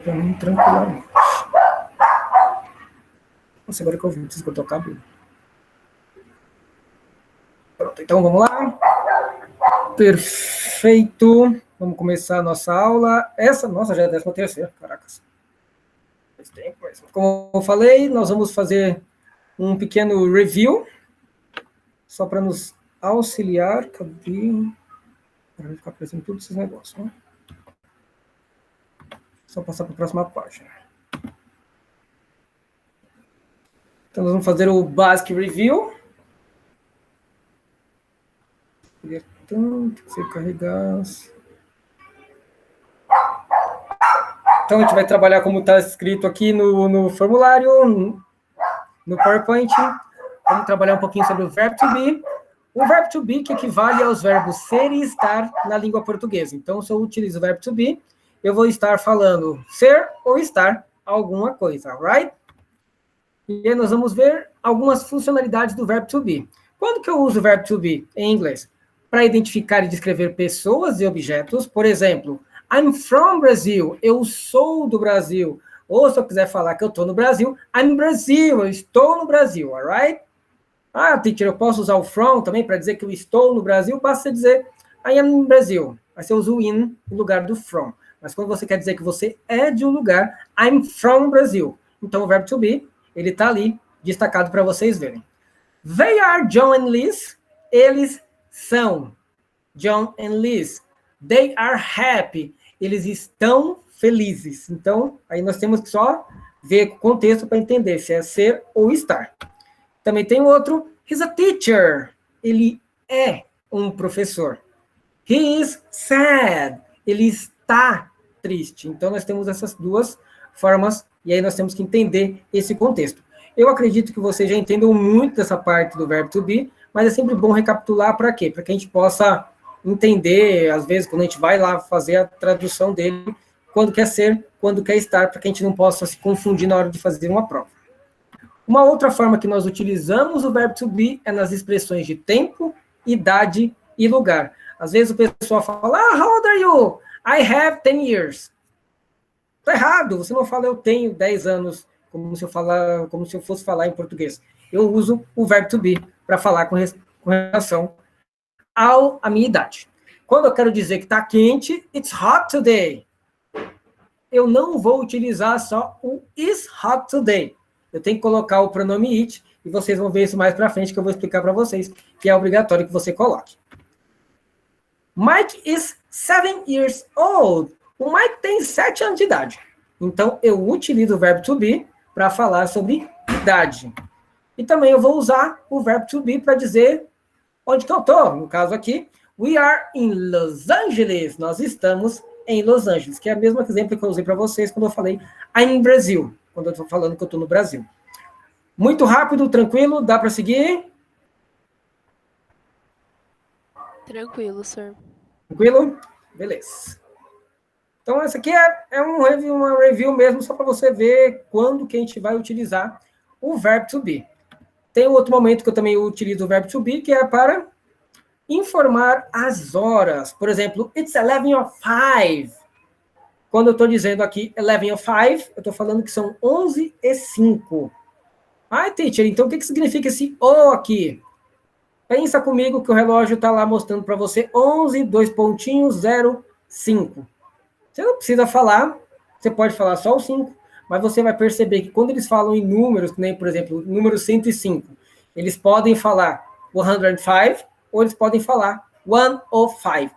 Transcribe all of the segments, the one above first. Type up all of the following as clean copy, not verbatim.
Para mim, tranquilamente. Nossa, agora que eu vi, preciso cortar o cabelo. Pronto, então vamos lá. Perfeito. Vamos começar a nossa aula. Essa, nossa, já é a 13ª. Caracas. Faz tempo, mas como eu falei, nós vamos fazer um pequeno review, só para nos auxiliar. Cadê? Para ficar aparecendo todos esses negócios, né? Só passar para a próxima página. Então, nós vamos fazer o Basic Review. Então, tem que ser carregar. Então, a gente vai trabalhar como está escrito aqui no formulário, no PowerPoint. Vamos trabalhar um pouquinho sobre o verbo to be. O verbo to be que equivale aos verbos ser e estar na língua portuguesa. Então, se eu utilizo o verbo to be, eu vou estar falando ser ou estar alguma coisa, right? E aí nós vamos ver algumas funcionalidades do verbo to be. Quando que eu uso o verbo to be em inglês? Para identificar e descrever pessoas e objetos. Por exemplo, I'm from Brazil. Eu sou do Brasil. Ou se eu quiser falar que eu estou no Brasil, I'm Brazil. Eu estou no Brasil, alright? Ah, teacher, eu posso usar o from também para dizer que eu estou no Brasil? Basta dizer I am in Brazil. Aí você usa o in no lugar do from. Mas quando você quer dizer que você é de um lugar, I'm from Brazil. Então o verbo to be, ele está ali destacado para vocês verem. They are John and Liz. Eles são John and Liz. They are happy. Eles estão felizes. Então, aí nós temos que só ver o contexto para entender se é ser ou estar. Também tem outro. He's a teacher. Ele é um professor. He is sad. Ele está triste. Então, nós temos essas duas formas, e aí nós temos que entender esse contexto. Eu acredito que vocês já entendam muito dessa parte do verbo to be, mas é sempre bom recapitular para quê? Para que a gente possa entender, às vezes, quando a gente vai lá fazer a tradução dele, quando quer ser, quando quer estar, para que a gente não possa se confundir na hora de fazer uma prova. Uma outra forma que nós utilizamos o verbo to be é nas expressões de tempo, idade e lugar. Às vezes o pessoal fala, how old are you? I have 10 years. Está errado, você não fala eu tenho 10 anos, como se eu fosse falar em português. Eu uso o verbo to be para falar com relação à minha idade. Quando eu quero dizer que está quente, it's hot today. Eu não vou utilizar só o is hot today. Eu tenho que colocar o pronome it, e vocês vão ver isso mais para frente, que eu vou explicar para vocês, que é obrigatório que você coloque. Mike is 7 years old. O Mike tem 7 anos de idade. Então, eu utilizo o verbo to be para falar sobre idade. E também eu vou usar o verbo to be para dizer onde que eu estou. No caso aqui, we are in Los Angeles. Nós estamos em Los Angeles, que é o mesmo exemplo que eu usei para vocês quando eu falei I'm in Brazil, quando eu estou falando que eu estou no Brasil. Muito rápido, tranquilo, dá para seguir? Tranquilo, sir. Tranquilo? Beleza. Então, essa aqui é uma review mesmo, só para você ver quando que a gente vai utilizar o verbo to be. Tem outro momento que eu também utilizo o verbo to be, que é para informar as horas. Por exemplo, it's 11:05. Quando eu estou dizendo aqui 11:05, eu estou falando que são 11:05. Ah, teacher, então o que significa esse O aqui? Pensa comigo que o relógio está lá mostrando para você 11:05. Você não precisa falar, você pode falar só o 5, mas você vai perceber que quando eles falam em números, que nem, por exemplo, o número 105, eles podem falar 105, ou eles podem falar 105,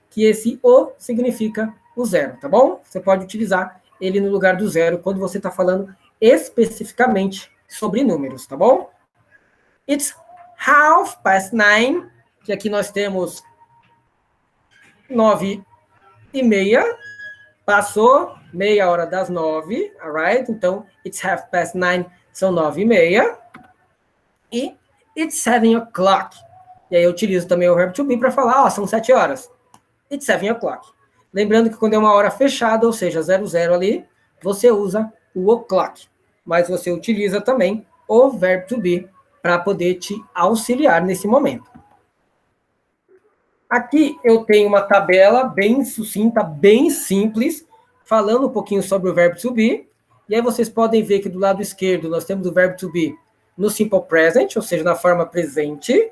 que esse O significa o 0, tá bom? Você pode utilizar ele no lugar do 0 quando você está falando especificamente sobre números, tá bom? It's 9:30, que aqui nós temos 9:30, passou meia hora das 9, alright? Então, it's 9:30, são 9:30. E it's 7 o'clock. E aí eu utilizo também o verbo to be para falar, são 7 horas. It's 7 o'clock. Lembrando que quando é uma hora fechada, ou seja, 00 ali, você usa o o'clock. Mas você utiliza também o verbo to be para poder te auxiliar nesse momento. Aqui eu tenho uma tabela bem sucinta, bem simples, falando um pouquinho sobre o verbo to be, e aí vocês podem ver que do lado esquerdo nós temos o verbo to be no simple present, ou seja, na forma presente,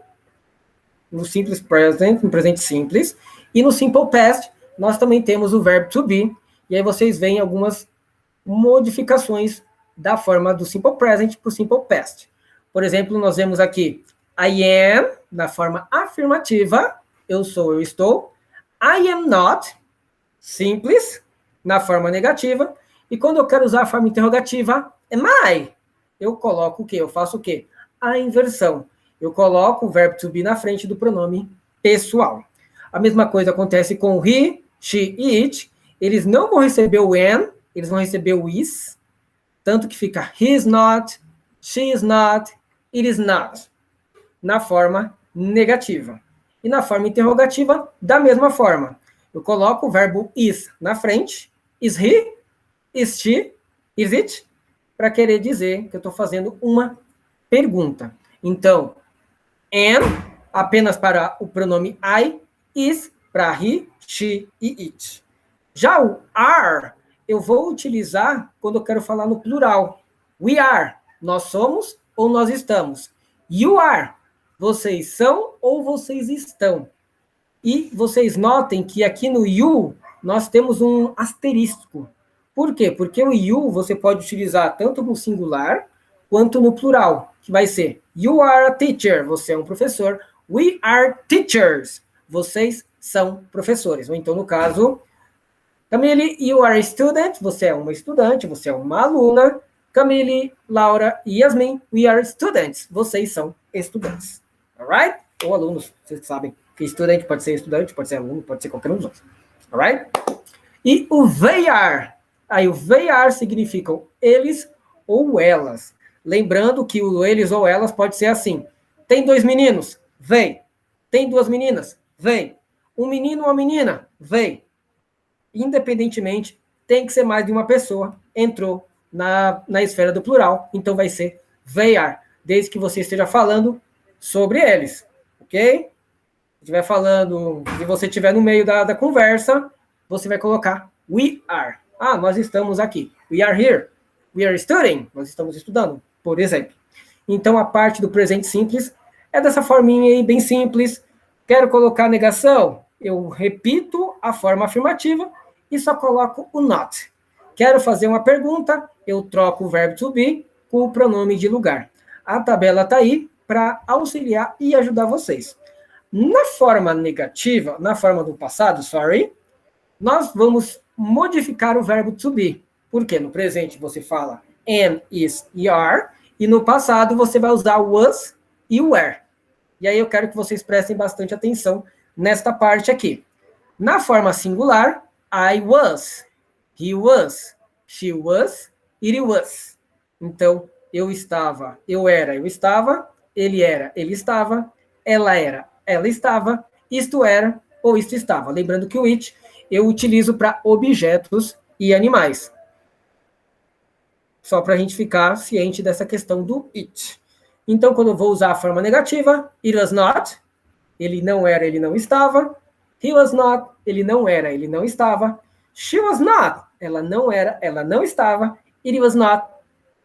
no simples present, no presente simples, e no simple past nós também temos o verbo to be, e aí vocês veem algumas modificações da forma do simple present para o simple past. Por exemplo, nós vemos aqui I am, na forma afirmativa, eu sou, eu estou. I am not, simples, na forma negativa. E quando eu quero usar a forma interrogativa, am I? Eu coloco o quê? Eu faço o quê? A inversão. Eu coloco o verbo to be na frente do pronome pessoal. A mesma coisa acontece com he, she e it. Eles não vão receber o am, eles vão receber o is. Tanto que fica he is not, she is not, it is not, na forma negativa. E na forma interrogativa, da mesma forma. Eu coloco o verbo is na frente, is he, is she, is it, para querer dizer que eu estou fazendo uma pergunta. Então, am, apenas para o pronome I, is, para he, she e it. Já o are, eu vou utilizar quando eu quero falar no plural. We are, nós somos ou nós estamos. You are, vocês são ou vocês estão. E vocês notem que aqui no you, nós temos um asterisco. Por quê? Porque o you você pode utilizar tanto no singular quanto no plural, que vai ser you are a teacher, você é um professor. We are teachers, vocês são professores. Ou então, no caso, Camille, you are a student, você é uma estudante, você é uma aluna. Camille, Laura e Yasmin, we are students, vocês são estudantes. Alright? Ou alunos, vocês sabem que estudante pode ser estudante, pode ser aluno, pode ser qualquer um dos outros. Alright? E o they are. Aí o they are significam eles ou elas. Lembrando que o eles ou elas pode ser assim. Tem 2 meninos? They. Tem 2 meninas? They. Um menino ou uma menina? They. Independentemente, tem que ser mais de uma pessoa. Entrou na esfera do plural, então vai ser they are, desde que você esteja falando sobre eles, ok? Se estiver falando, se você estiver no meio da conversa, você vai colocar we are. Ah, nós estamos aqui. We are here. We are studying. Nós estamos estudando, por exemplo. Então, a parte do presente simples é dessa forminha aí, bem simples. Quero colocar negação? Eu repito a forma afirmativa e só coloco o not. Quero fazer uma pergunta, eu troco o verbo to be com o pronome de lugar. A tabela está aí para auxiliar e ajudar vocês. Na forma negativa, na forma do passado, nós vamos modificar o verbo to be. Porque no presente você fala am, is e are, e no passado você vai usar was e were. E aí eu quero que vocês prestem bastante atenção nesta parte aqui. Na forma singular, I was, he was, she was, it was. Então, eu estava, eu era, eu estava, ele era, ele estava, ela era, ela estava, isto era ou isto estava. Lembrando que o it eu utilizo para objetos e animais. Só para a gente ficar ciente dessa questão do it. Então, quando eu vou usar a forma negativa, it was not, ele não era, ele não estava. He was not, ele não era, ele não estava. She was not, ela não era, ela não estava. It was not,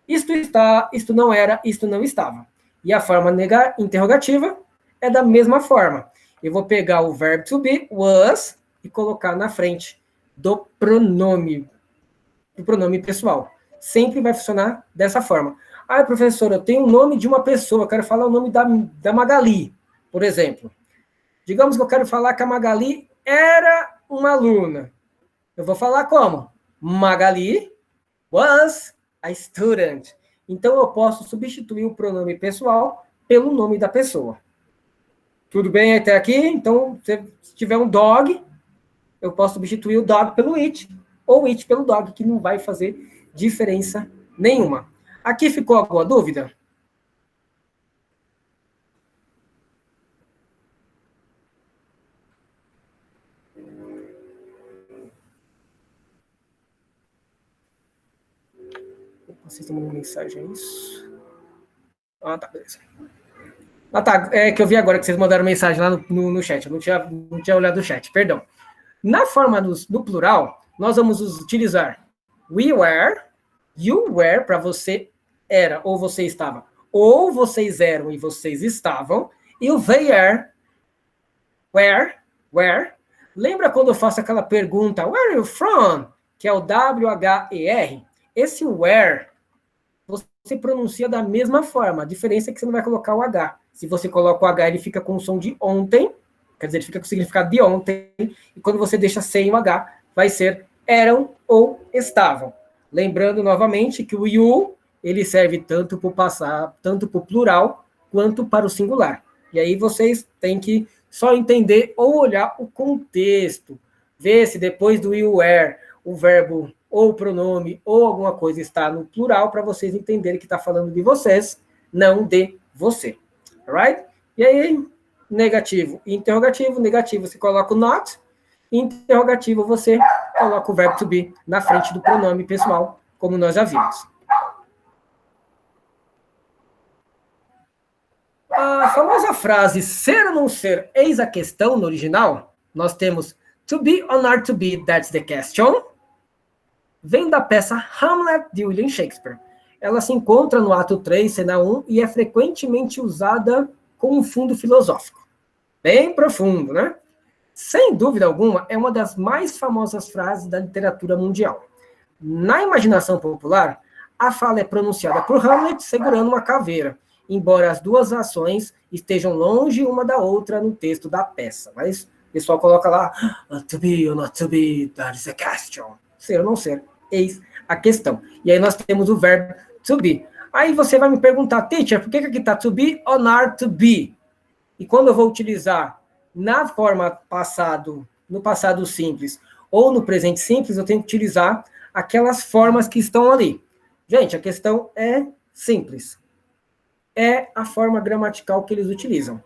isto está, isto não era, isto não estava. E a forma interrogativa é da mesma forma. Eu vou pegar o verbo to be, was, e colocar na frente do pronome pessoal. Sempre vai funcionar dessa forma. Ah, professor, eu tenho o nome de uma pessoa, eu quero falar o nome da Magali, por exemplo. Digamos que eu quero falar que a Magali era uma aluna. Eu vou falar como? Magali was a student. Então, eu posso substituir o pronome pessoal pelo nome da pessoa. Tudo bem até aqui? Então, se tiver um dog, eu posso substituir o dog pelo it, ou it pelo dog, que não vai fazer diferença nenhuma. Aqui ficou alguma dúvida? Vocês estão mandando mensagem, é isso? Ah, tá, beleza. Ah, tá, é que eu vi agora que vocês mandaram mensagem lá no chat, eu não tinha olhado o chat, perdão. Na forma do plural, nós vamos utilizar we were, you were, para você era ou você estava, ou vocês eram e vocês estavam, e o they are, where. Lembra quando eu faço aquela pergunta, where are you from? Que é o W-H-E-R. Esse where, você pronuncia da mesma forma. A diferença é que você não vai colocar o H. Se você coloca o H, ele fica com o som de ontem, quer dizer, ele fica com o significado de ontem, e quando você deixa sem o H, vai ser eram ou estavam. Lembrando novamente que o you, ele serve tanto para o passado, tanto para o plural, quanto para o singular. E aí vocês têm que só entender ou olhar o contexto, ver se depois do you were, o verbo ou o pronome ou alguma coisa está no plural, para vocês entenderem que está falando de vocês, não de você. Alright? E aí, negativo e interrogativo. Negativo você coloca o not, interrogativo você coloca o verbo to be na frente do pronome pessoal, como nós já vimos. A famosa frase ser ou não ser, eis a questão no original, nós temos to be or not to be, that's the question, vem da peça Hamlet de William Shakespeare. Ela se encontra no ato 3, cena 1, e é frequentemente usada com um fundo filosófico. Bem profundo, né? Sem dúvida alguma, é uma das mais famosas frases da literatura mundial. Na imaginação popular, a fala é pronunciada por Hamlet segurando uma caveira, embora as duas ações estejam longe uma da outra no texto da peça. Mas o pessoal coloca lá, to be or not to be, that is a question. Ser ou não ser, eis a questão. E aí nós temos o verbo to be. Aí você vai me perguntar, teacher, por que aqui está to be or not to be? E quando eu vou utilizar na forma passado, no passado simples, ou no presente simples, eu tenho que utilizar aquelas formas que estão ali. Gente, a questão é simples. É a forma gramatical que eles utilizam.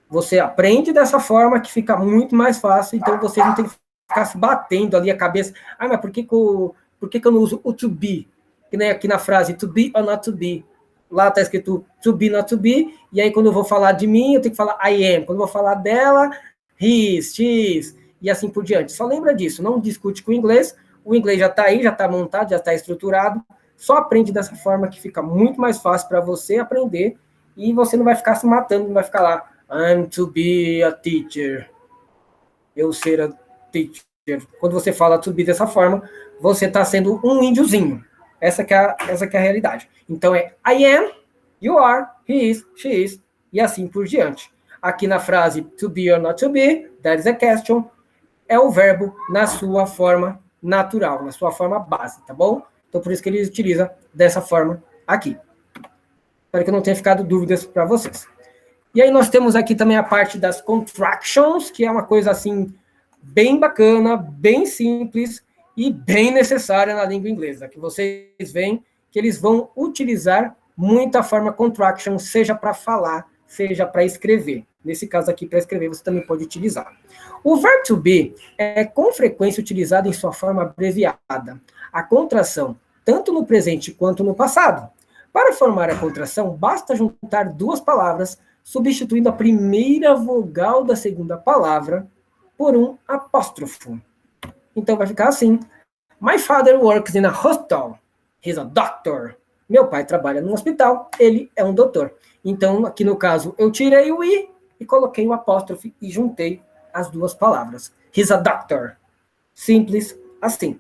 Você aprende dessa forma que fica muito mais fácil, então vocês não tem que ficar se batendo ali a cabeça. Ah, mas por que eu não uso o to be? Que nem aqui na frase, to be or not to be. Lá está escrito to be, not to be, e aí quando eu vou falar de mim, eu tenho que falar I am. Quando eu vou falar dela, his, she's, e assim por diante. Só lembra disso, não discute com o inglês já está aí, já está montado, já está estruturado, só aprende dessa forma que fica muito mais fácil para você aprender, e você não vai ficar se matando, não vai ficar lá, I'm to be a teacher. Eu ser a teacher. Quando você fala to be dessa forma, você está sendo um índiozinho. Essa que é a realidade. Então é I am, you are, he is, she is, e assim por diante. Aqui na frase to be or not to be, that is a question, é o verbo na sua forma natural, na sua forma base, tá bom? Então por isso que ele utiliza dessa forma aqui. Espero que não tenha ficado dúvidas para vocês. E aí nós temos aqui também a parte das contractions, que é uma coisa assim bem bacana, bem simples, e bem necessária na língua inglesa, que vocês veem que eles vão utilizar muita forma contraction, seja para falar, seja para escrever. Nesse caso aqui, para escrever, você também pode utilizar. O verbo to be é com frequência utilizado em sua forma abreviada, a contração, tanto no presente quanto no passado. Para formar a contração, basta juntar duas palavras, substituindo a primeira vogal da segunda palavra por um apóstrofo. Então vai ficar assim. My father works in a hospital. He's a doctor. Meu pai trabalha num hospital. Ele é um doutor. Então, aqui no caso, eu tirei o i e coloquei o apóstrofe e juntei as duas palavras. He's a doctor. Simples assim.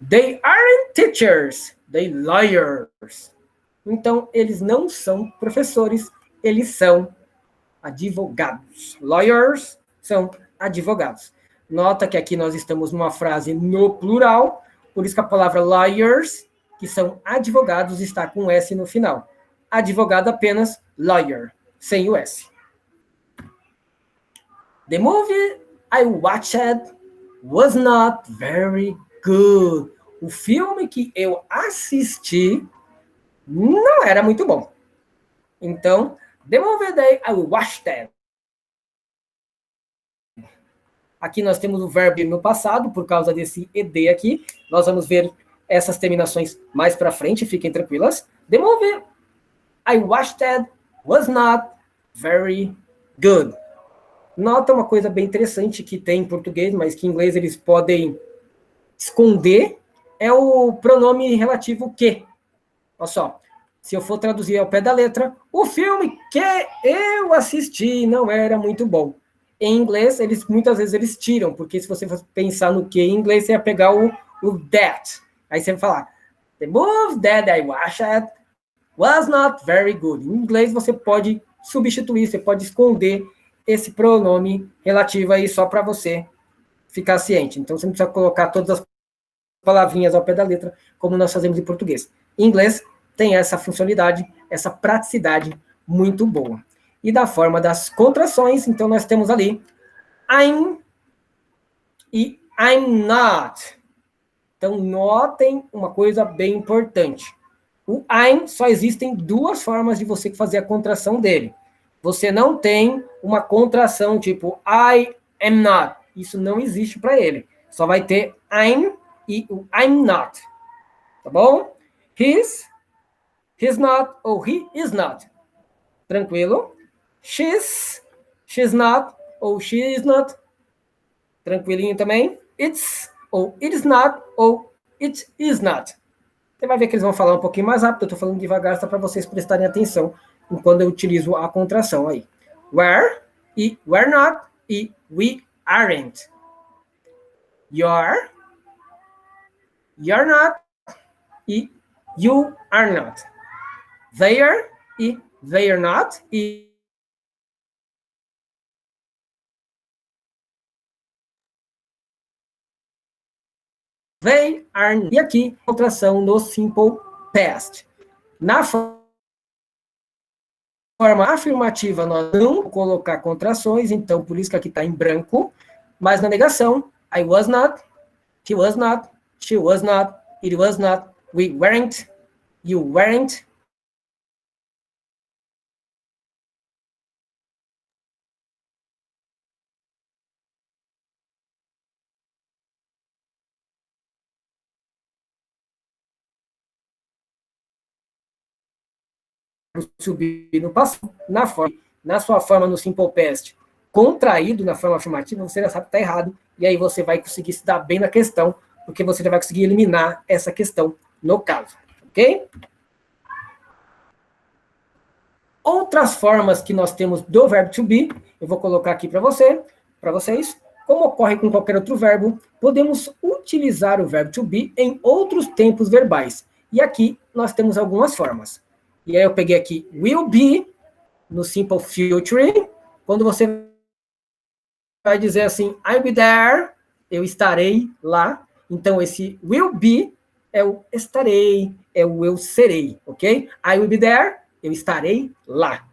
They aren't teachers. They lawyers. Então, eles não são professores. Eles são advogados. Lawyers são advogados. Nota que aqui nós estamos numa frase no plural, por isso que a palavra lawyers, que são advogados, está com S no final. Advogado apenas, lawyer, sem o S. The movie I watched was not very good. O filme que eu assisti não era muito bom. Então, the movie that I watched. Aqui nós temos o verbo no passado, por causa desse ed aqui. Nós vamos ver essas terminações mais para frente, fiquem tranquilas. The movie I watched was not very good. Not é uma coisa bem interessante que tem em português, mas que em inglês eles podem esconder, é o pronome relativo que. Olha só, se eu for traduzir ao pé da letra, o filme que eu assisti não era muito bom. Em inglês, muitas vezes eles tiram, porque se você for pensar no que em inglês, você ia pegar o that. Aí você vai falar, the movie that I watched was not very good. Em inglês, você pode substituir, você pode esconder esse pronome relativo aí só para você ficar ciente. Então, você não precisa colocar todas as palavrinhas ao pé da letra, como nós fazemos em português. Em inglês, tem essa funcionalidade, essa praticidade muito boa. E da forma das contrações, então nós temos ali I'm e I'm not. Então, notem uma coisa bem importante. O I'm só existem duas formas de você fazer a contração dele. Você não tem uma contração tipo I am not. Isso não existe para ele. Só vai ter I'm e o I'm not. Tá bom? He's not ou he is not. Tranquilo? She's not ou she is not. Tranquilinho também? It's ou it is not ou it is not. Você vai ver que eles vão falar um pouquinho mais rápido. Eu estou falando devagar só para vocês prestarem atenção quando eu utilizo a contração aí. Where e we're not e we aren't. You're not e you are not. They are e they are not e they are. E aqui, contração no simple past. Na forma afirmativa, nós não vamos colocar contrações, então por isso que aqui está em branco, mas na negação, I was not, he was not, she was not, it was not, we weren't, you weren't. Subir no passado, na sua forma no simple past, contraído na forma afirmativa, você já sabe que está errado, e aí você vai conseguir se dar bem na questão, porque você já vai conseguir eliminar essa questão no caso, ok? Outras formas que nós temos do verbo to be, eu vou colocar aqui para vocês, como ocorre com qualquer outro verbo, podemos utilizar o verbo to be em outros tempos verbais. E aqui nós temos algumas formas. E aí eu peguei aqui will be, no simple future, quando você vai dizer assim, I'll be there, eu estarei lá. Então, esse will be é o estarei, é o eu serei, ok? I will be there, eu estarei lá.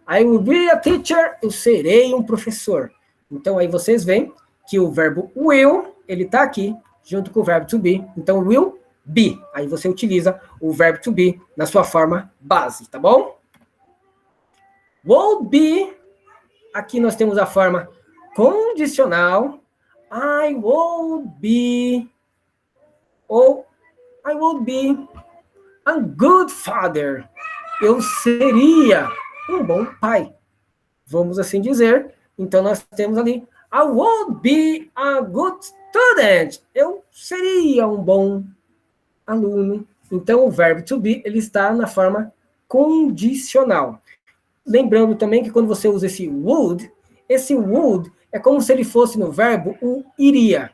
I will be a teacher, eu serei um professor. Então, aí vocês veem que o verbo will, ele está aqui, junto com o verbo to be. Então, will be. Aí você utiliza o verbo to be na sua forma base, tá bom? Will be, aqui nós temos a forma condicional. I will be, ou I will be a good father. Eu seria um bom pai. Vamos assim dizer. Então, nós temos ali, I will be a good student. Eu seria um bom aluno. Então, o verbo to be, ele está na forma condicional. Lembrando também que quando você usa esse would é como se ele fosse no verbo o iria.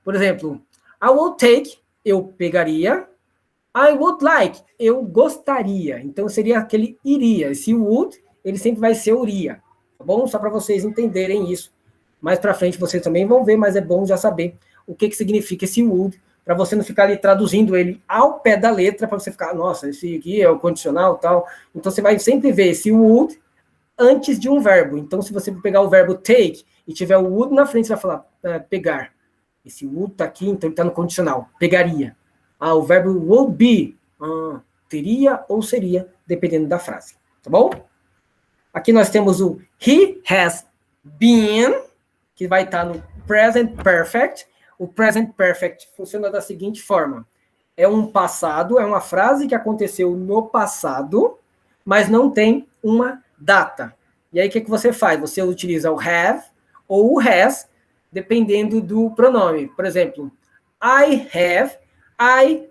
Por exemplo, I will take, eu pegaria. I would like, eu gostaria. Então, seria aquele iria. Esse would, ele sempre vai ser iria. Tá bom? Só para vocês entenderem isso. Mais para frente vocês também vão ver, mas é bom já saber o que significa esse would, para você não ficar ali traduzindo ele ao pé da letra, para você ficar, nossa, esse aqui é o condicional e tal. Então, você vai sempre ver esse would antes de um verbo. Então, se você pegar o verbo take e tiver o would na frente, você vai falar pegar. Esse would está aqui, então ele está no condicional. Pegaria. O verbo would be. Teria ou seria, dependendo da frase. Tá bom? Aqui nós temos o he has been, que vai estar no present perfect. O present perfect funciona da seguinte forma. É um passado, é uma frase que aconteceu no passado, mas não tem uma data. E aí, o que você faz? Você utiliza o have ou o has, dependendo do pronome. Por exemplo, I have, I,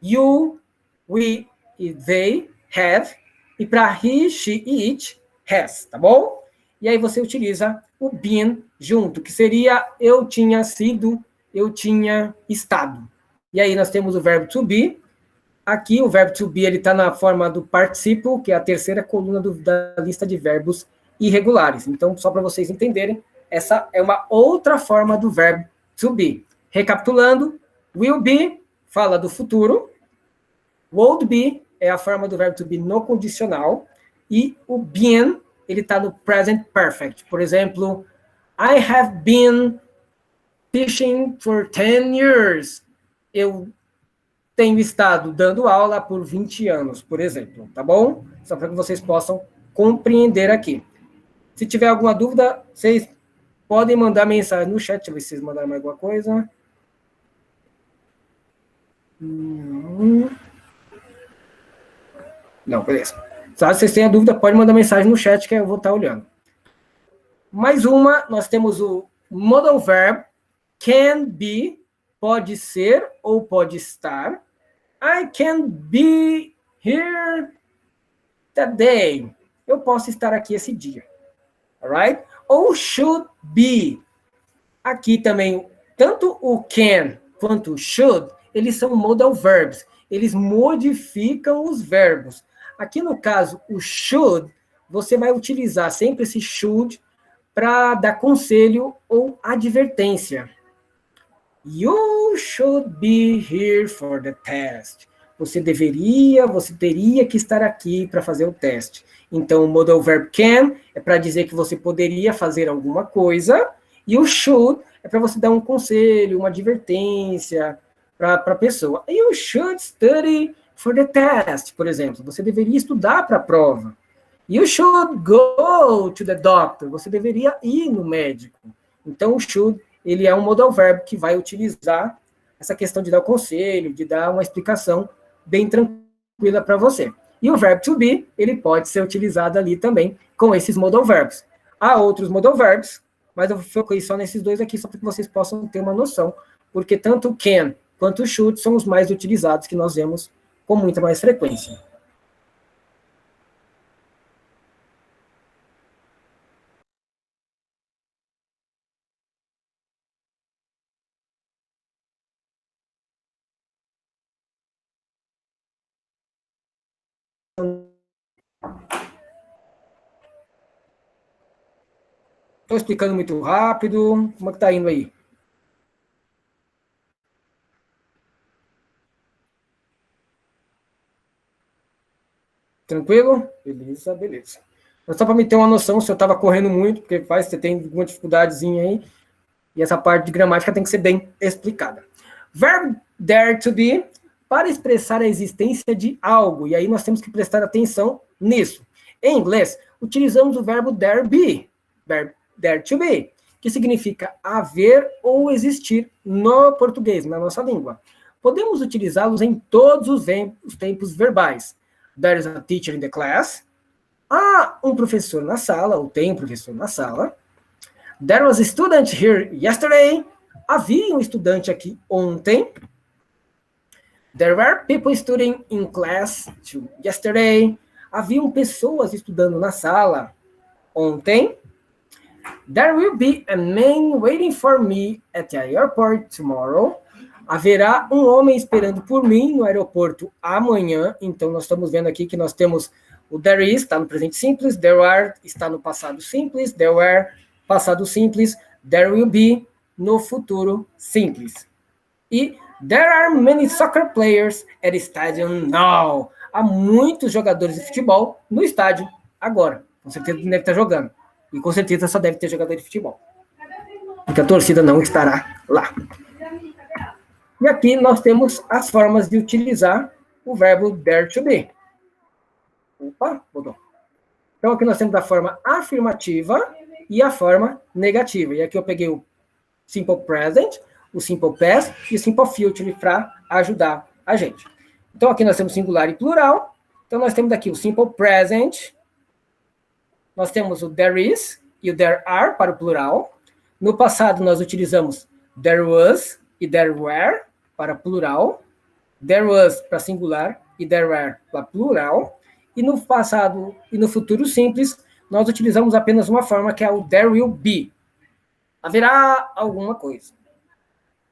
you, we e they have. E para he, she e it, has, tá bom? E aí você utiliza o been junto, que seria eu tinha sido, eu tinha estado. E aí nós temos o verbo to be. Aqui o verbo to be está na forma do participle, que é a terceira coluna da lista de verbos irregulares. Então, só para vocês entenderem, essa é uma outra forma do verbo to be. Recapitulando, will be fala do futuro, would be é a forma do verbo to be no condicional, e o been, ele está no present perfect. Por exemplo, I have been teaching for 10 years. Eu tenho estado dando aula por 20 anos, por exemplo, tá bom? Só para que vocês possam compreender aqui. Se tiver alguma dúvida, vocês podem mandar mensagem no chat. Deixa eu ver se vocês mandaram mais alguma coisa. Não, beleza. Se vocês têm a dúvida, pode mandar mensagem no chat que eu vou estar olhando. Mais uma, nós temos o modal verb, can be, pode ser ou pode estar. I can be here that day. Eu posso estar aqui esse dia. Alright? Ou should be. Aqui também, tanto o can quanto o should, eles são modal verbs. Eles modificam os verbos. Aqui no caso, o should, você vai utilizar sempre esse should para dar conselho ou advertência. You should be here for the test. Você teria que estar aqui para fazer o teste. Então, o modal verb can é para dizer que você poderia fazer alguma coisa, e o should é para você dar um conselho, uma advertência para a pessoa. You should study for the test, por exemplo. Você deveria estudar para a prova. You should go to the doctor. Você deveria ir no médico. Então, o should, ele é um modal verb que vai utilizar essa questão de dar o conselho, de dar uma explicação bem tranquila para você. E o verbo to be, ele pode ser utilizado ali também com esses modal verbs. Há outros modal verbs, mas eu foquei só nesses dois aqui, só para que vocês possam ter uma noção, porque tanto o can quanto o should são os mais utilizados, que nós vemos com muita mais frequência. Estou explicando muito rápido. Como é que está indo aí? Tranquilo? Beleza, beleza. Mas só para me ter uma noção se eu estava correndo muito, porque você tem alguma dificuldadezinha aí, e essa parte de gramática tem que ser bem explicada. Verb there to be, para expressar a existência de algo, e aí nós temos que prestar atenção nisso. Em inglês, utilizamos o verbo there be, verb there to be, que significa haver ou existir no português, na nossa língua. Podemos utilizá-los em todos os tempos verbais. There is a teacher in the class. Há um professor na sala, ou tem um professor na sala. There was a student here yesterday. Havia um estudante aqui ontem. There were people studying in class yesterday. Haviam pessoas estudando na sala ontem. There will be a man waiting for me at the airport tomorrow. Haverá um homem esperando por mim no aeroporto amanhã. Então, nós estamos vendo aqui que nós temos o there is, está no presente simples, there are está no passado simples, there were, passado simples, there will be, no futuro simples. E there are many soccer players at the stadium now. Há muitos jogadores de futebol no estádio agora. Com certeza deve estar jogando. E com certeza só deve ter jogador de futebol. Porque a torcida não estará lá. E aqui nós temos as formas de utilizar o verbo there to be. Opa, mudou. Então aqui nós temos a forma afirmativa e a forma negativa. E aqui eu peguei o simple present, o simple past e o simple future para ajudar a gente. Então aqui nós temos singular e plural. Então nós temos aqui o simple present. nós temos o there is e o there are para o plural. No passado, nós utilizamos there was e there were para plural. There was para singular e there were para plural. E no passado e no futuro simples, nós utilizamos apenas uma forma, que é o there will be. Haverá alguma coisa.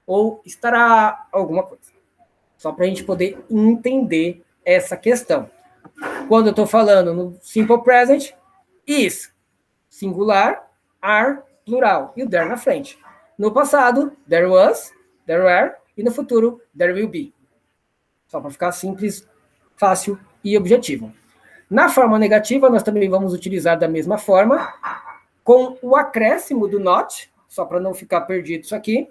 Ou estará alguma coisa. Só para a gente poder entender essa questão. Quando eu estou falando no simple present, is, singular, are, plural, e o there na frente. No passado, there was, there were, e no futuro, there will be. Só para ficar simples, fácil e objetivo. Na forma negativa, nós também vamos utilizar da mesma forma, com o acréscimo do not, só para não ficar perdido isso aqui.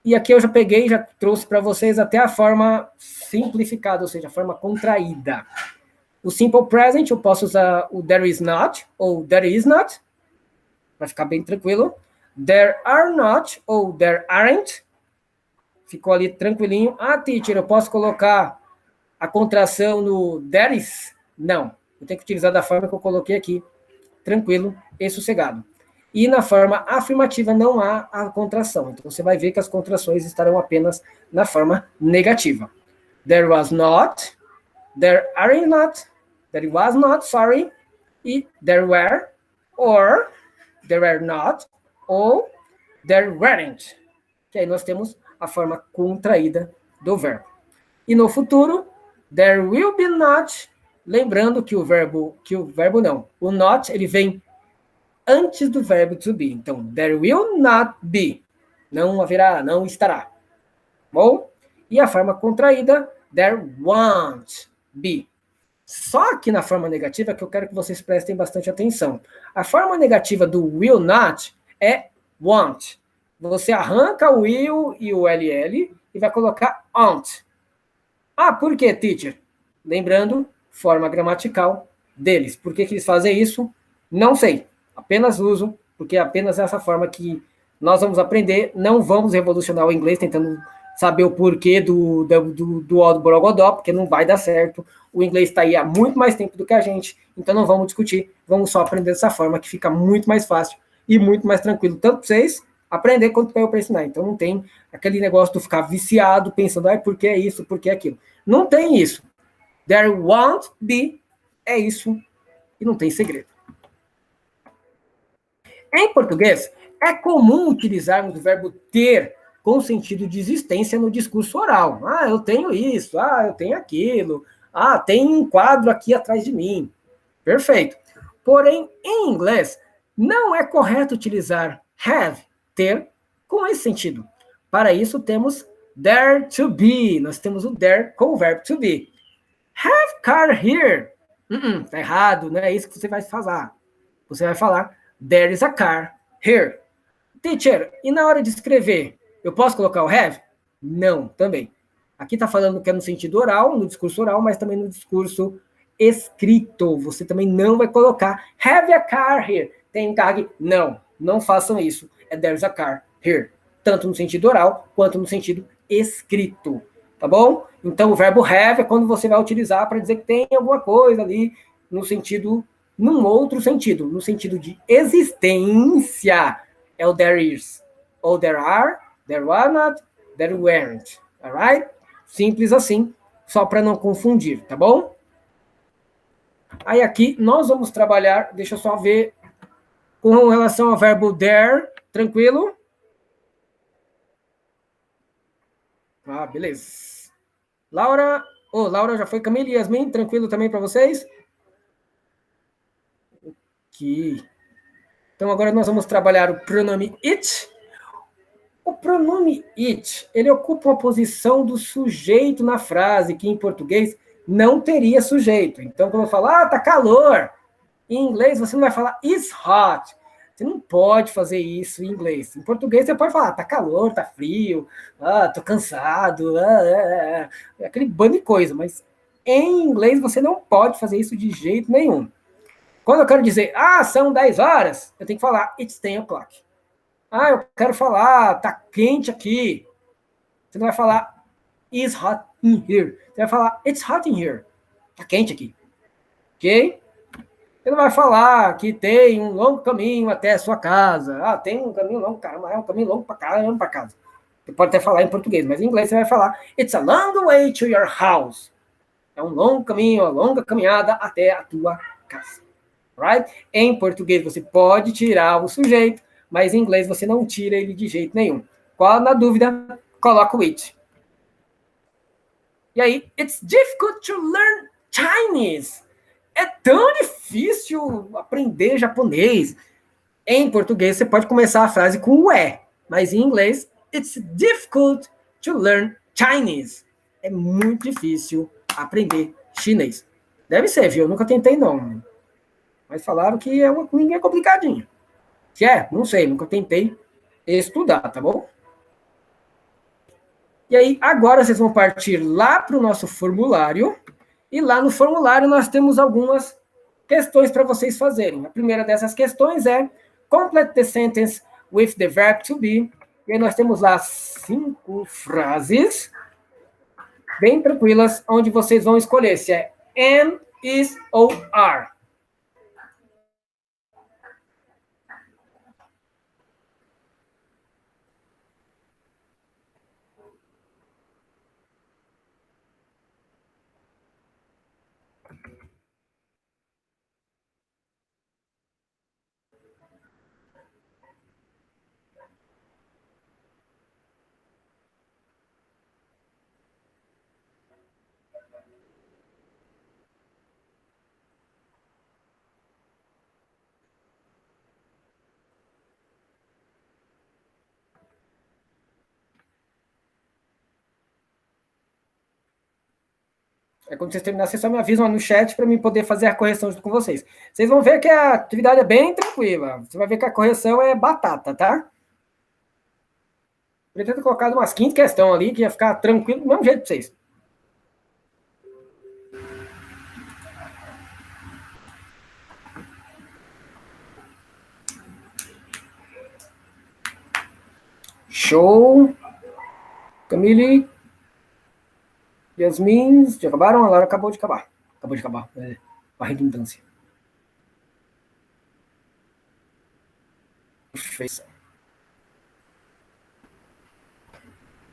E aqui eu já peguei, já trouxe para vocês até a forma simplificada, ou seja, a forma contraída. O simple present, eu posso usar o there is not, ou there is not, para ficar bem tranquilo. There are not, ou there aren't. Ficou ali tranquilinho. Ah, teacher, eu posso colocar a contração no there is? Não. Eu tenho que utilizar da forma que eu coloquei aqui. Tranquilo e sossegado. E na forma afirmativa não há a contração. Então, você vai ver que as contrações estarão apenas na forma negativa. There was not, there are not, there was not, sorry, e there were, or there were not, ou there weren't. Que aí nós temos a forma contraída do verbo. E no futuro, there will be not, lembrando que o verbo não, o not, ele vem antes do verbo to be. Então, there will not be. Não haverá, não estará. Bom? E a forma contraída, there won't be. Só que na forma negativa, que eu quero que vocês prestem bastante atenção. A forma negativa do will not é won't. Você arranca o will e o ll e vai colocar won't. Ah, por quê, teacher? Lembrando, forma gramatical deles. Por que eles fazem isso? Não sei. Apenas uso, porque é apenas essa forma que nós vamos aprender. Não vamos revolucionar o inglês tentando saber o porquê do ó do borogodó, porque não vai dar certo. O inglês está aí há muito mais tempo do que a gente, então não vamos discutir. Vamos só aprender dessa forma, que fica muito mais fácil e muito mais tranquilo, tanto para vocês aprender quanto para eu para ensinar. Então não tem aquele negócio de ficar viciado, pensando, por que é isso, por que é aquilo. Não tem isso. There won't be, é isso, e não tem segredo. Em português, é comum utilizarmos o verbo ter com sentido de existência no discurso oral. Ah, eu tenho isso, eu tenho aquilo, tem um quadro aqui atrás de mim. Perfeito. Porém, em inglês, não é correto utilizar have, ter, com esse sentido. Para isso, temos there to be. Nós temos o there com o verbo to be. Have car here. Tá errado, não é isso que você vai fazer. Você vai falar there is a car here. Teacher, e na hora de escrever, eu posso colocar o have? Não, também. Aqui está falando que é no sentido oral, no discurso oral, mas também no discurso escrito. Você também não vai colocar have a car here. Tem um carro aqui? Não, não façam isso. É there's a car here. Tanto no sentido oral, quanto no sentido escrito. Tá bom? Então, o verbo have é quando você vai utilizar para dizer que tem alguma coisa ali no sentido, num outro sentido. No sentido de existência, é o there is. Ou there are, there were not, there weren't. Alright? Simples assim, só para não confundir, tá bom? Aí aqui nós vamos trabalhar, deixa eu só ver, com relação ao verbo there, tranquilo? Beleza. Laura, Laura já foi, Camila e Yasmin, tranquilo também para vocês? Ok. Então agora nós vamos trabalhar o pronome it. O pronome it, ele ocupa uma posição do sujeito na frase, que em português não teria sujeito. Então, quando eu falo, tá calor, em inglês você não vai falar it's hot. Você não pode fazer isso em inglês. Em português você pode falar, tá calor, tá frio, tô cansado, aquele bando de coisa. Mas em inglês você não pode fazer isso de jeito nenhum. Quando eu quero dizer, são 10 horas, eu tenho que falar it's 10 o'clock. Eu quero falar, tá quente aqui. Você não vai falar it's hot in here. Você vai falar it's hot in here. Tá quente aqui. Ok? Ele vai falar que tem um longo caminho até a sua casa. Ah, tem um caminho longo, caramba, é um caminho longo para caramba para casa. Você pode até falar em português, mas em inglês você vai falar It's a long way to your house. É um longo caminho, uma longa caminhada até a tua casa. Right? Em português você pode tirar o sujeito, mas em inglês você não tira ele de jeito nenhum. Qual na dúvida, coloca o it. E aí, it's difficult to learn Chinese. É tão difícil aprender japonês. Em português, você pode começar a frase com o é, mas em inglês, it's difficult to learn Chinese. É muito difícil aprender chinês. Deve ser, viu? Eu nunca tentei, não. Mas falaram que é uma língua complicadinha. Que é? Não sei, nunca tentei estudar, tá bom? E aí, agora vocês vão partir lá para o nosso formulário. E lá no formulário nós temos algumas questões para vocês fazerem. A primeira dessas questões é complete the sentence with the verb to be. E aí nós temos lá 5 frases bem tranquilas, onde vocês vão escolher se é am, is ou are. É quando vocês terminarem, vocês só me avisam no chat para mim poder fazer a correção junto com vocês. Vocês vão ver que a atividade é bem tranquila. Você vai ver que a correção é batata, tá? Podia ter colocado umas 15 questões ali, que ia ficar tranquilo do mesmo jeito para vocês. Show! Camille, Yasmin, já acabaram? A Laura acabou de acabar. Acabou de acabar. É uma redundância. Perfeição.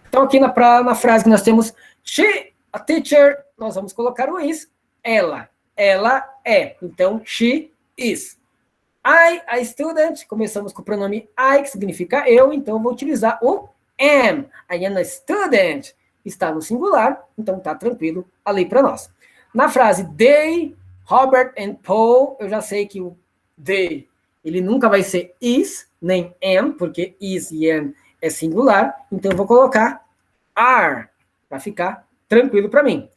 Então, aqui na frase que nós temos she, a teacher, nós vamos colocar o is, ela. Ela é. Então, she is. I, a student, começamos com o pronome I, que significa eu, então eu vou utilizar o am. I am a student. Está no singular, então tá tranquilo a lei para nós. Na frase they, Robert and Paul, eu já sei que o they, ele nunca vai ser is, nem am, porque is e am é singular, então eu vou colocar are, para ficar tranquilo para mim.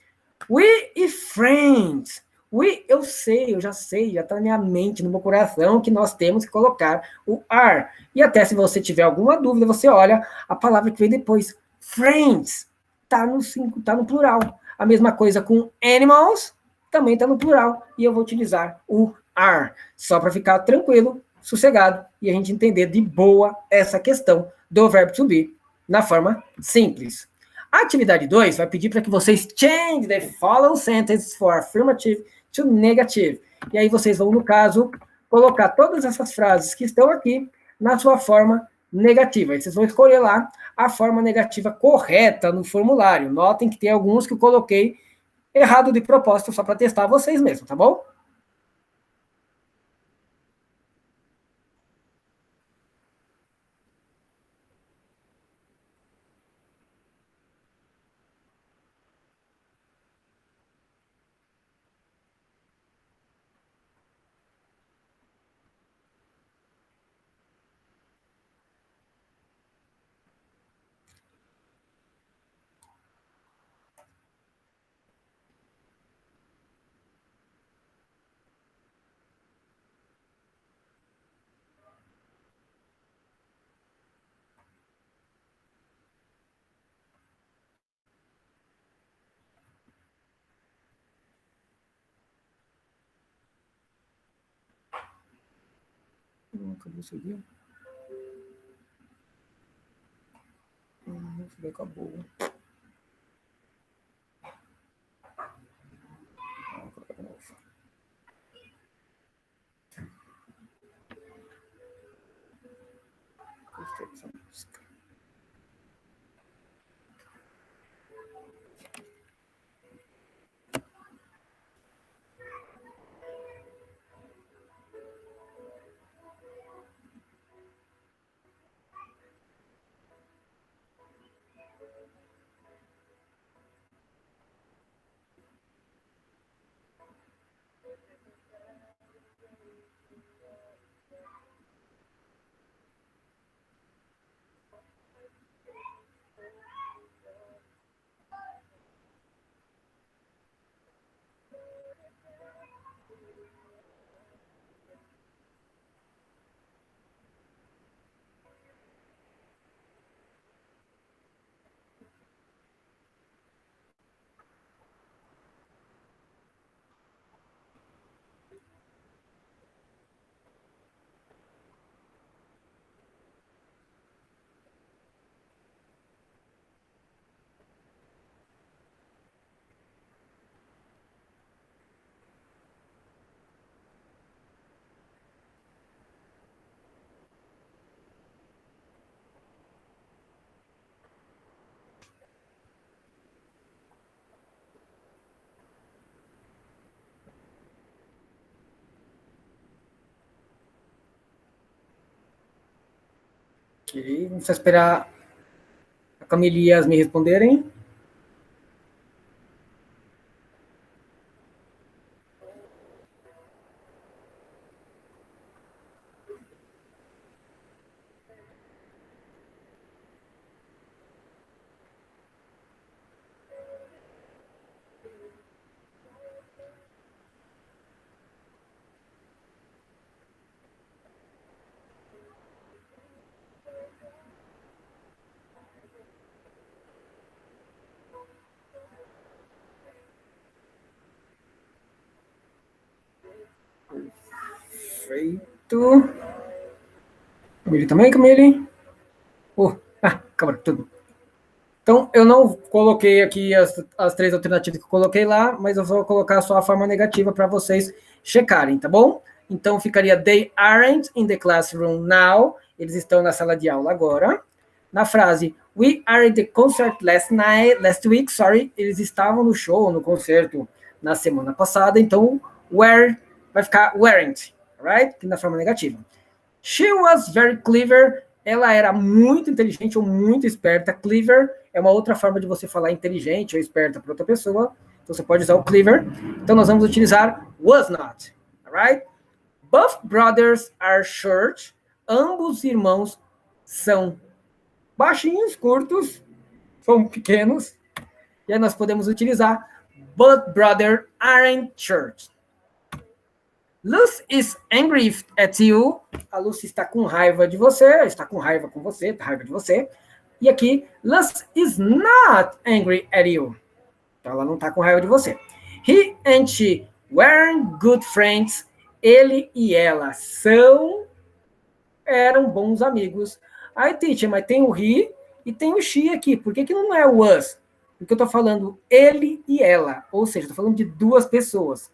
We e friends. We, eu sei, eu já sei, já está na minha mente, no meu coração, que nós temos que colocar o are. E até se você tiver alguma dúvida, você olha a palavra que vem depois. Friends. Está no plural. A mesma coisa com animals, também está no plural. E eu vou utilizar o are, só para ficar tranquilo, sossegado, e a gente entender de boa essa questão do verbo to be na forma simples. A atividade 2 vai pedir para que vocês change the following sentences for affirmative to negative. E aí vocês vão, no caso, colocar todas essas frases que estão aqui na sua forma negativa. E vocês vão escolher lá a forma negativa correta no formulário. Notem que tem alguns que eu coloquei errado de propósito, só para testar vocês mesmos, tá bom? Acabou isso aqui. Acabou. Ok, vamos só esperar a Camila e Yas me responderem. Feito. Camille também, Camille? Acabou tudo. Então, eu não coloquei aqui as 3 alternativas que eu coloquei lá, mas eu vou colocar só a forma negativa para vocês checarem, tá bom? Então, ficaria they aren't in the classroom now. Eles estão na sala de aula agora. Na frase we are at the concert last week, sorry, eles estavam no show, no concerto na semana passada. Então, were vai ficar weren't, right? Aqui na forma negativa. She was very clever. Ela era muito inteligente ou muito esperta. Clever é uma outra forma de você falar inteligente ou esperta para outra pessoa. Então você pode usar o clever. Então nós vamos utilizar was not. Alright? Both brothers are short. Ambos irmãos são baixinhos, curtos, são pequenos. E aí nós podemos utilizar but brother aren't short. Lucy is angry at you. A Lucy está com raiva de você, está com raiva com você, está raiva de você. E aqui, Lucy is not angry at you. Então ela não está com raiva de você. He and she weren't good friends. Ele e ela eram bons amigos. Aí, teacher, mas tem o he e tem o she aqui. Por que não é o was? Porque eu estou falando ele e ela. Ou seja, estou falando de duas pessoas.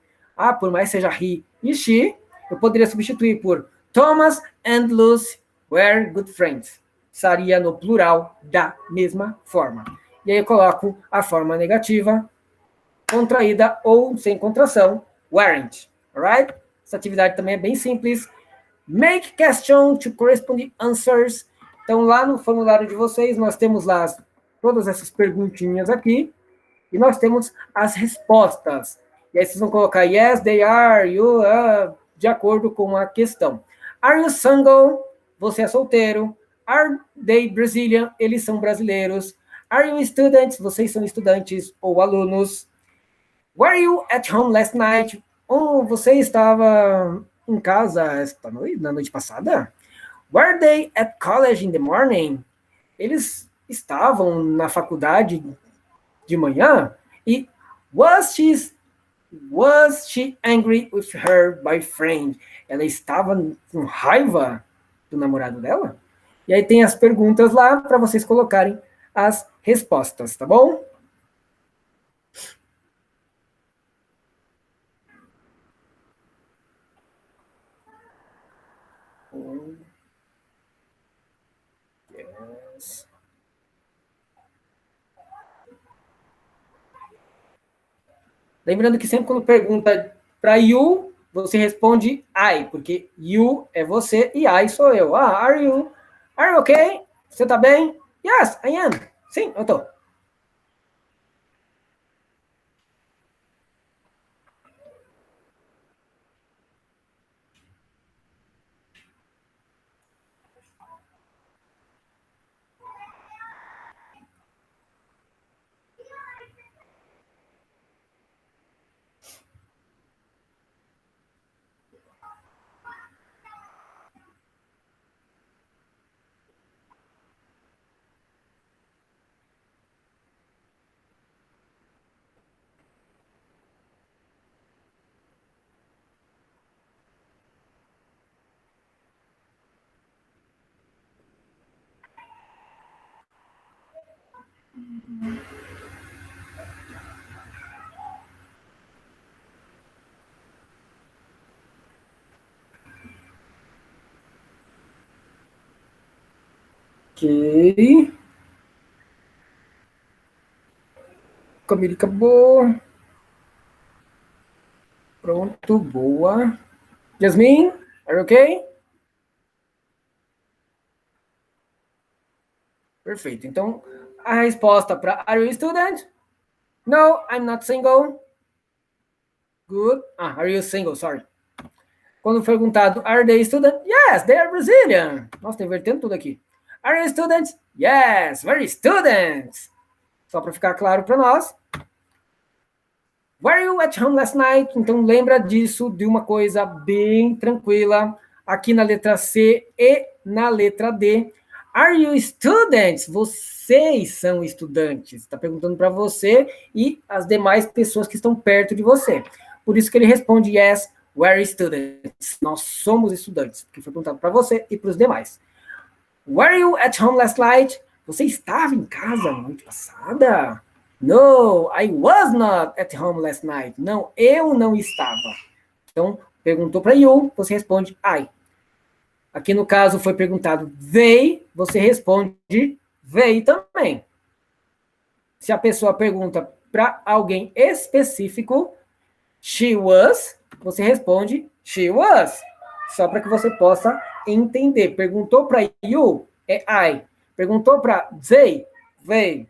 Por mais seja he e she, eu poderia substituir por Thomas and Lucy were good friends. Estaria no plural da mesma forma. E aí eu coloco a forma negativa, contraída ou sem contração, weren't. Alright? Essa atividade também é bem simples. Make question to corresponding answers. Então, lá no formulário de vocês, nós temos lá todas essas perguntinhas aqui, e nós temos as respostas. E aí vocês vão colocar yes, they are, you are, de acordo com a questão. Are you single? Você é solteiro. Are they Brazilian? Eles são brasileiros. Are you students? Vocês são estudantes ou alunos. Were you at home last night? Você estava em casa na noite passada? Were they at college in the morning? Eles estavam na faculdade de manhã? E was she angry with her boyfriend? Ela estava com raiva do namorado dela? E aí tem as perguntas lá para vocês colocarem as respostas, tá bom? Yes. Lembrando que sempre quando pergunta para you, você responde I, porque you é você e I sou eu. Are you okay? Você tá bem? Yes, I am. Sim, eu tô. Ok. Camille acabou. Pronto, boa. Yasmin, are you okay? Perfeito. Então, a resposta para Are you a student? No, I'm not single. Good. Are you single? Sorry. Quando perguntado, Are they student? Yes, they are Brazilian. Nossa, tá invertendo tudo aqui. Are you students? Yes, very students. Só para ficar claro para nós. Were you at home last night? Então, lembra disso, de uma coisa bem tranquila. Aqui na letra C e na letra D. Are you students? Vocês são estudantes. Está perguntando para você e as demais pessoas que estão perto de você. Por isso que ele responde, yes, we're students. Nós somos estudantes. Porque foi perguntado para você e para os demais. Were you at home last night? Você estava em casa na noite passada? No, I was not at home last night. Não, eu não estava. Então, perguntou para you, você responde I. Aqui no caso foi perguntado they, você responde they também. Se a pessoa pergunta para alguém específico, she was, você responde she was. Só para que você possa entender. Perguntou para you, é I. Perguntou para they,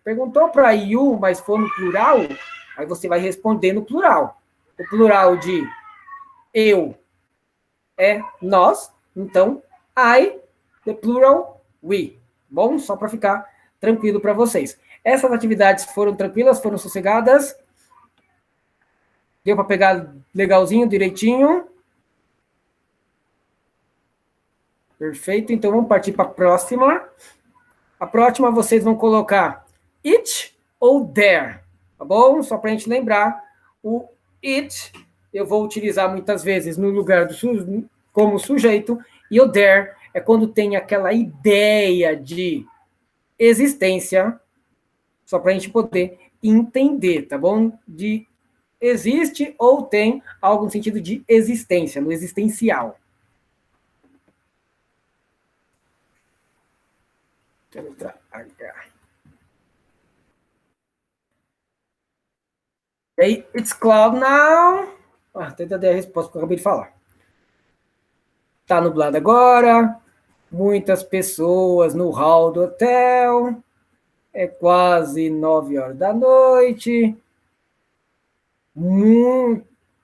perguntou para you, mas for no plural, aí você vai responder no plural. O plural de eu é nós, então I, the plural, we. Bom, só para ficar tranquilo para vocês. Essas atividades foram tranquilas, foram sossegadas? Deu para pegar legalzinho, direitinho? Perfeito, então vamos partir para a próxima. A próxima vocês vão colocar it ou there, tá bom? Só para a gente lembrar, o it eu vou utilizar muitas vezes no lugar do como sujeito, e o there é quando tem aquela ideia de existência, só para a gente poder entender, tá bom? De existe ou tem algo no sentido de existência, no existencial. Hey, it's cloud now. Tenta dar a resposta que eu acabei de falar. Tá nublado agora. Muitas pessoas no hall do hotel. É quase 9 horas da noite.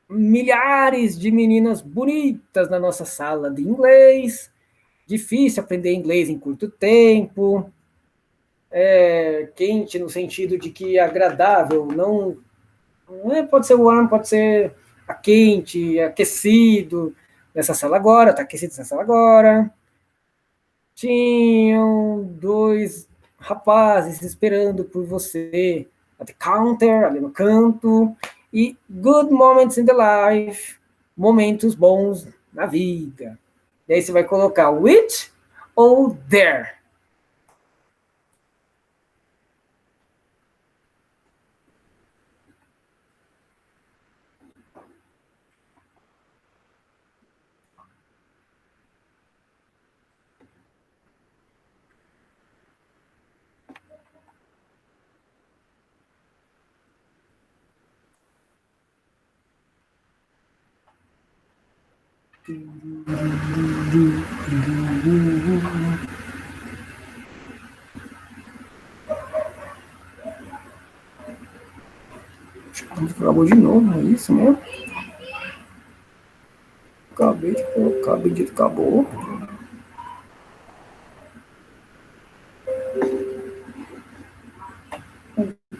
Milhares de meninas bonitas na nossa sala de inglês. Difícil aprender inglês em curto tempo. Quente no sentido de que é agradável, não pode ser warm, pode ser quente, aquecido nessa sala agora, está aquecido nessa sala agora. Tinham 2 rapazes esperando por você at the counter, ali no canto, e good moments in the life, momentos bons na vida. E aí você vai colocar which ou there. Acabou de novo, é isso mesmo? Acabei de colocar, bendito acabou.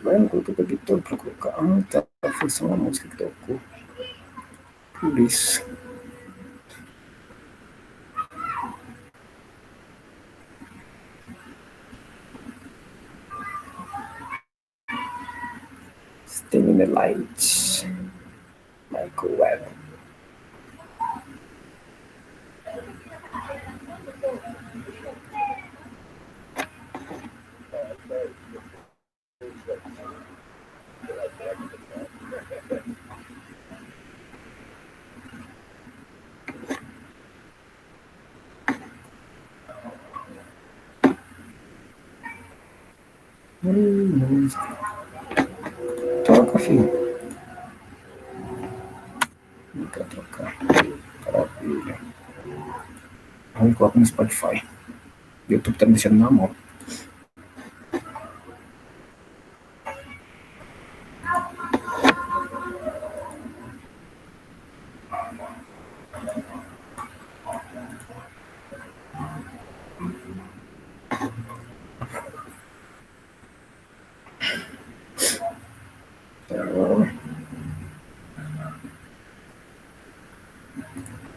Não coloquei o editor para colocar. Tá. Foi só uma música que tocou. Por isso. Stay in the light. Michael Webb. Toca, filho. Não quer trocar. Maravilha. Vamos colocar no Spotify. O YouTube tá me deixando na mão.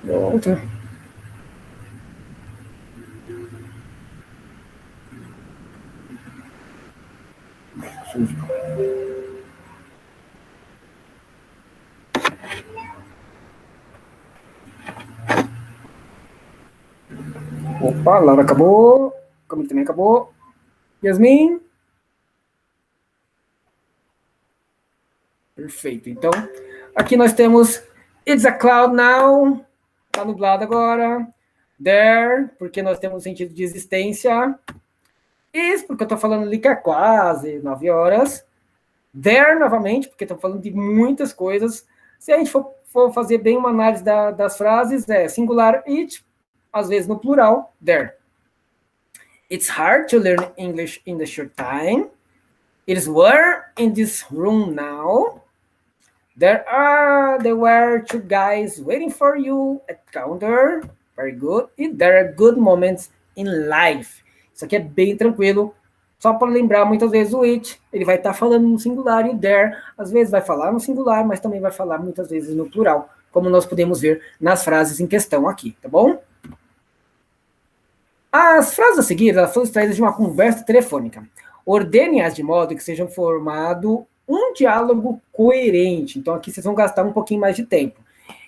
Pronto. Opa, Laura acabou. Camila também acabou. Yasmin? Perfeito. Então, aqui nós temos It's a cloud now. Está nublado agora. There, porque nós temos sentido de existência. Is, porque eu estou falando ali que é quase 9 horas. There, novamente, porque estou falando de muitas coisas. Se a gente for fazer bem uma análise das frases, é singular it, às vezes no plural, there. It's hard to learn English in the short time. It is warm in this room now. There were two guys waiting for you at counter. Very good. And there are good moments in life. Isso aqui é bem tranquilo. Só para lembrar, muitas vezes o it, ele vai estar falando no singular e o there, às vezes vai falar no singular, mas também vai falar muitas vezes no plural, como nós podemos ver nas frases em questão aqui, tá bom? As frases a seguir, elas são extraídas de uma conversa telefônica. Ordene-as de modo que sejam formado um diálogo coerente. Então, aqui vocês vão gastar um pouquinho mais de tempo.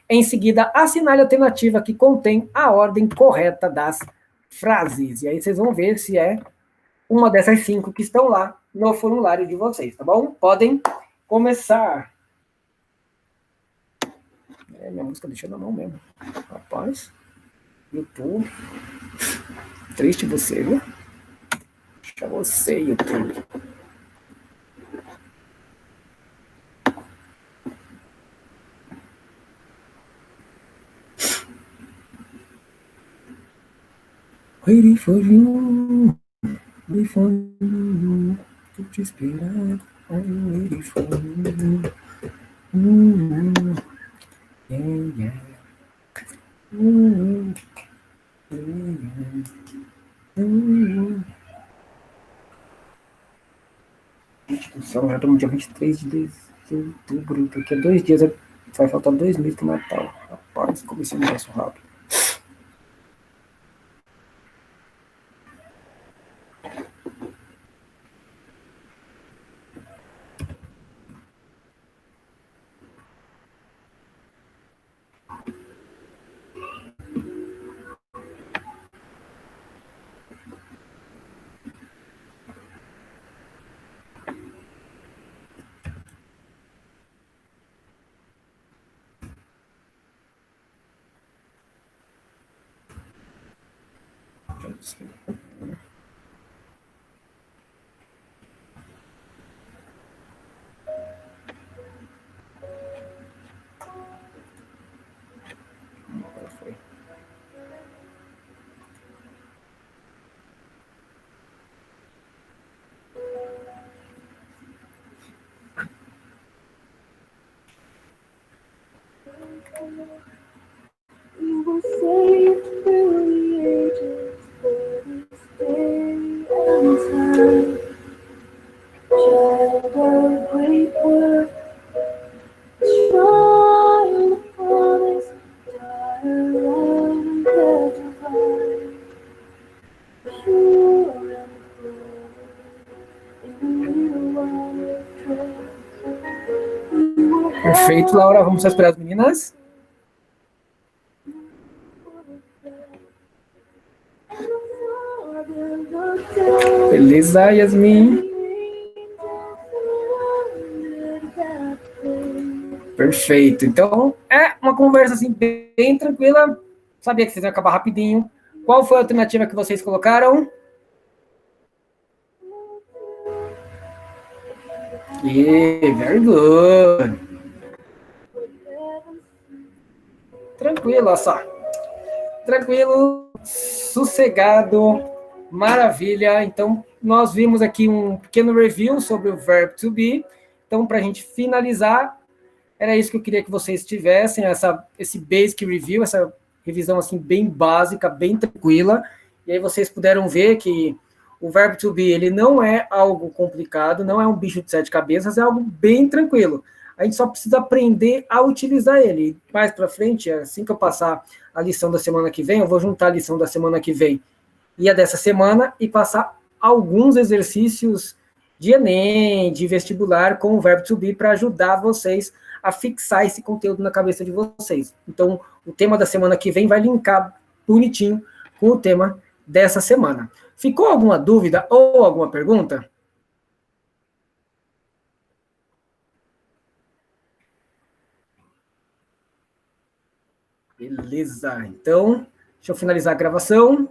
Em seguida, assinale a alternativa que contém a ordem correta das frases. E aí vocês vão ver se é uma dessas 5 que estão lá no formulário de vocês, tá bom? Podem começar. Minha música deixou na mão mesmo. Rapaz. YouTube. Triste você, viu? Deixa você, YouTube. Waiting for you. Waiting for you. Tô te esperando. I'm waiting for you. Yeah. Gente do céu, já estamos no dia 23 de outubro. Daqui a 2 dias vai faltar 2 meses pro Natal. Rapaz, como esse negócio rápido. You will say it through the ages, but stay inside. Child of great work, trying to promise, tired and petrified, pure and cruel, in a little while of trust. Perfeito, Laura. Vamos esperar as meninas. Beleza, Yasmin? Perfeito. Então, é uma conversa assim bem tranquila. Sabia que vocês iam acabar rapidinho. Qual foi a alternativa que vocês colocaram? Very good. Tranquilo, olha só. Tranquilo, sossegado, maravilha. Então, nós vimos aqui um pequeno review sobre o verbo to be. Então, para a gente finalizar, era isso que eu queria que vocês tivessem, esse basic review, essa revisão assim bem básica, bem tranquila. E aí vocês puderam ver que O verbo to be, ele não é algo complicado, não é um bicho de 7 cabeças, é algo bem tranquilo. A gente só precisa aprender a utilizar ele. Mais para frente, assim que eu passar a lição da semana que vem, eu vou juntar a lição da semana que vem e a dessa semana e passar alguns exercícios de Enem, de vestibular com o verbo to be para ajudar vocês a fixar esse conteúdo na cabeça de vocês. Então, o tema da semana que vem vai linkar bonitinho com o tema dessa semana. Ficou alguma dúvida ou alguma pergunta? Beleza, então, deixa eu finalizar a gravação.